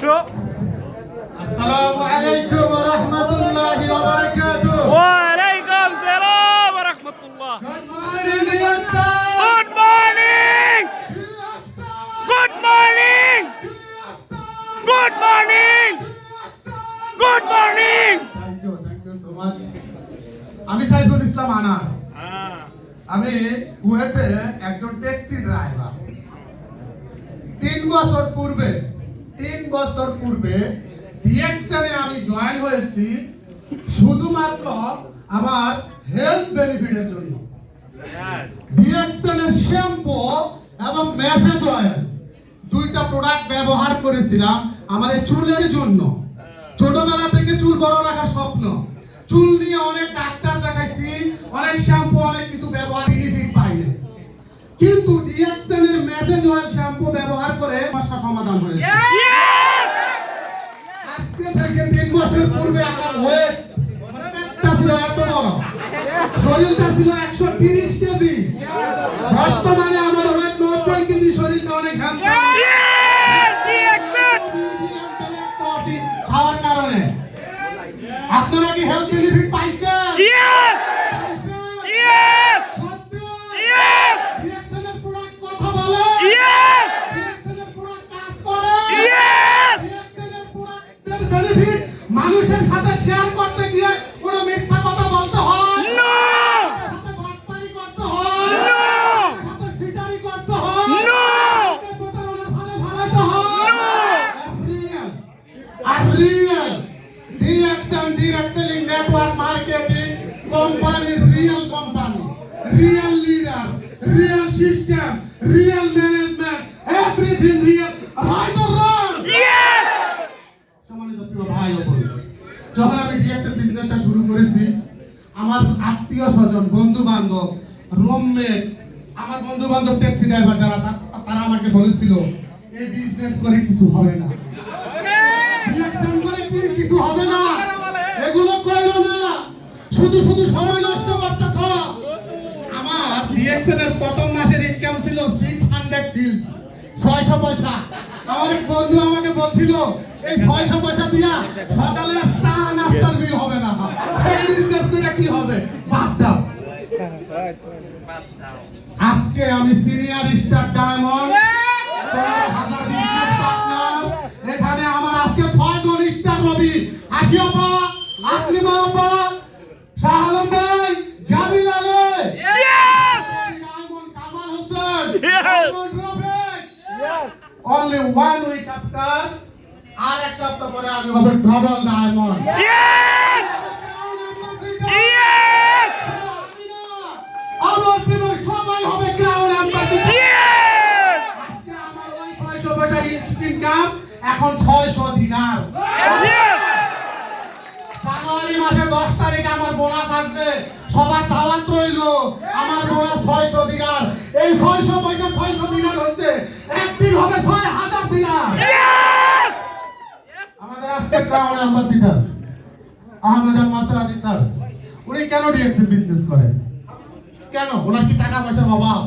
500. আসসালামু আলাইকুম ওয়া রাহমাতুল্লাহি ওয়া বারাকাতুহু। ওয়ালাইকুম সালাম ওয়া রাহমাতুল্লাহ। গুড মর্নিং ডিয়াকসন। Good morning. Good morning. Good morning. Good morning. Thank you so much. আমি সাইফুল ইসলাম আনা। আমি কুয়েতে একজন ট্যাক্সি ড্রাইভার। 3 বছর পূর্বে ডিএক্সনে আমি জয়েন হয়েছি শুধুমাত্র আমার হেলথ বেনিফিটের জন্য। ডিএক্সনের শ্যাম্পু এবং ম্যাসেজ অয়েল দুইটা প্রোডাক্ট ব্যবহার করেছিলাম আমার এই চুলের জন্য। ছোটবেলা থেকে চুল বড় রাখার স্বপ্ন। চুল নিয়ে অনেক ডাক্তার দেখাইছি, অনেক শ্যাম্পু, অনেক কিছু ব্যবহার বেনিফিট পাইনি। কিন্তু ডিএক্সনের ম্যাসেজ অয়েল শ্যাম্পু ব্যবহার করে সমস্যা সমাধান হয়েছে। আজকে থেকে 3 বছর পূর্বে আমার ওয়েট পেটটা ছিল এত বড়, শরীরটা ছিল 130 কেজি। বর্তমানে আমার ওয়েট 90 কেজি, শরীরটা অনেক হ্যান্ডসাম। খাওয়ার কারণে আপনারা কি হেলথ বেনিফিট পাইছেন? ডিএক্সনের প্রোডাক্ট কথা বলে, ডিএক্সনের প্রোডাক্ট কাজ করে, ডিএক্সনের প্রোডাক্টের বেনিফিট মানুষের সাথে শেয়ার করতে গিয়ে কোনো মিথ্যা কথা বলতে হয় না, সাথে বাটপারি করতে হয় না, সাথে সিটারি করতে হয় না, প্রতারণার ফাঁদে ফালাতে হয় না। Real DXN direct selling network marketing company, real company, real leader, real system, real management, everything real. Right or wrong? Yes. সম্মানিত প্রিয় ভাই ও বোন, যখন আমি ডিএক্সএল বিজনেসটা শুরু করেছি, আমার আত্মীয় স্বজন, বন্ধু বান্ধব, রুমমেট, আমার বন্ধু বান্ধব ট্যাক্সি ড্রাইভার যারা তারা আমাকে বলেছিল এই বিজনেস করে কিছু হবে না, ডিএক্সএল করে কি কিছু হবে না, এগুলো কইরো না, শুধু সময় নষ্ট করতেছ। আমার ডিএক্সএল এর প্রথম মাসের ইনকাম ছিল 600 ফিলস, 600 পয়সা। আমার এক বন্ধু আমাকে বলছিল এই 600 পয়সা দিয়া সকালে চা নাস্তার বিল হবে না, এই বিজনেস করে কি হবে, বাদ দাও। আজকে আমি senior star diamond 15,000 business partner. এখানে আমার আজকে 6 জন স্টার রবি, আসিয়াপা, আকলিমা আপা, শাহ আলম ভাই, Jamil Ali, diamond Kamal Hossain, diamond Rafiq. Only 1 week after, আর এক সপ্তাহ পরে আমি হবে ডবল ডায়মন্ড। আমার টিমের সবাই হবে ক্রাউন অ্যাম্বাসিডর। আজকে আমার ওই 600 পয়সা ইনকাম এখন 600 দিনার। জানুয়ারি মাসে 10 তারিখে আমার বোনাস আসবে, সবার দাওয়াত রইল। আমার বোনাস 600 দিনার। এই 600 পয়সা 600 দিনার হইছে, একদিন হবে 6000 দিনার। আমাদের আজকে ক্রাউন অ্যাম্বাসিডর আহমেদ আল মাসরাদি স্যার, উনি কেন ডিএক্সএল বিজনেস করেন? কেন? ওনার কি টাকা পয়সার অভাব?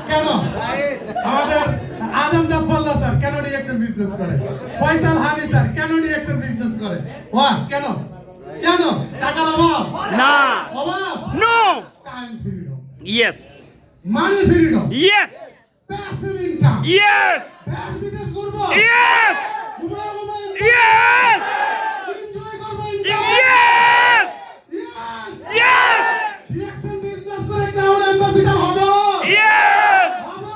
কেন? আমাদের আদম জাফরুল্লাহ স্যার কেন ডিএক্সএল বিজনেস করে? ফয়সাল হাদি স্যার কেন ডিএক্সএল বিজনেস করে? ওয়াহ, কেন? কেন? টাকার অভাব? না। অভাব? No. Time freedom? Yes. Money freedom? Yes. Passive income? Yes. দেশ বিদেশ ঘুরবো? ইয়েস। ঘুমাবো? ইয়েস। এনজয় করবো? Income? Yes. Yes. DXL business করে ক্রাউন অ্যাম্বাসিডর হবো? ইয়েস। হবো?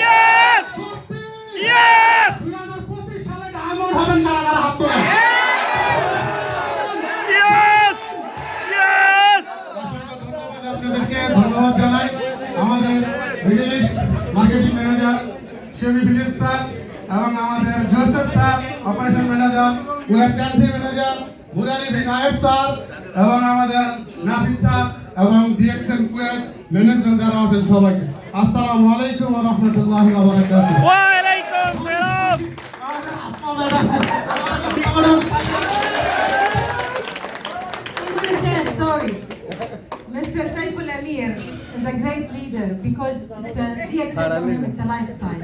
ইয়েস। সত্যি? ইয়েস। 2025 সালে ডায়মন্ড হবেন, কারা কারা হাত তোলেন? ইয়েস। ইয়েস। অসংখ্য ধন্যবাদ আপনাদেরকে, ধন্যবাদ জানাই আমাদের ভিলেজ মার্কেটিং ম্যানেজার শেমি ভিলেজ স্যার এবং আমাদের Joseph sir operation manager, web country manager Murali Vinayak sir এবং আমাদের নাফিস স্যার এবং ডিএক্সএল কুয়েত ম্যানেজমেন্ট যারা আছেন সবাইকে আসসালামু আলাইকুম ওয়া রাহমাতুল্লাহি ওয়া বারাকাতুহু। ওয়ালাইকুম সালাম। I want to say a story. Mr. Saiful Amir is a great leader because it's a DXL for him, it's a lifestyle.